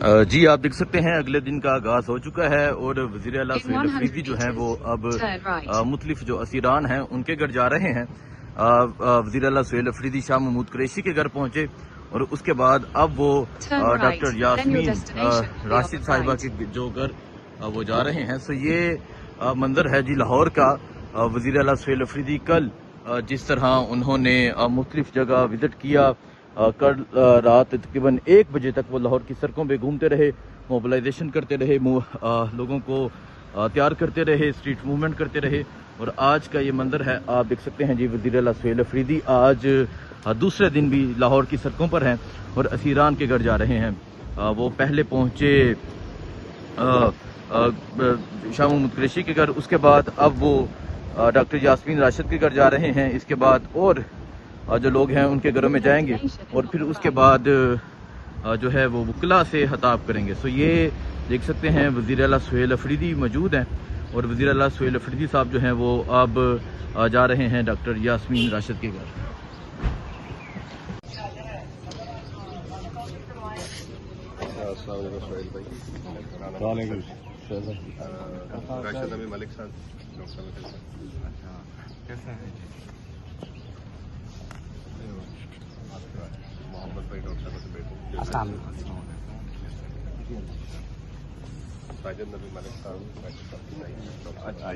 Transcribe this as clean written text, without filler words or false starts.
जी आप देख सकते हैं अगले दिन का आगाज हो चुका है और वज़ीर आला सुहेल अफरीदी जो हैं वो अब मुख्तलिफ जो असीरान हैं उनके घर जा रहे हैं। वज़ीर आला सुहेल अफरीदी शाह महमूद कुरैशी के घर पहुंचे और उसके बाद अब वो डॉक्टर यास्मीन राशिद साहिबा के जो घर वो जा रहे हैं। सो ये मंजर है जी लाहौर का। वज़ीर आला सुहेल अफरीदी कल जिस तरह उन्होंने मुख्तलिफ जगह विजिट किया, कल रात तकरीबन 1 बजे तक वो लाहौर की सड़कों पे घूमते रहे, मोबिलाइजेशन करते रहे, लोगों को तैयार करते रहे, स्ट्रीट मूवमेंट करते रहे। और आज का ये मंजर है, आप देख सकते हैं जी। वज़ीर आला सुहेल अफरीदी आज दूसरे दिन भी लाहौर की सड़कों पर हैं और असीरान के घर जा रहे हैं। वो पहले पहुंचे शाह महमूद कुरैशी के घर, उसके बाद अब वो डॉक्टर यास्मीन राशिद के घर जा रहे हैं। इसके बाद और जो लोग हैं उनके घरों में जाएंगे और फिर उसके बाद जो है वो वकला से खिताब करेंगे। सो ये देख सकते हैं वज़ीर आला सुहेल अफरीदी मौजूद हैं और वज़ीर आला सुहेल अफरीदी साहब जो हैं वो अब जा रहे हैं डॉक्टर यास्मीन राशिद के घर। राशिद अभी मलिक साहब कैसा है मोहम्मद भाई डॉक्टर साहब से बैठे साजिद नबी मलिक साहब। अच्छा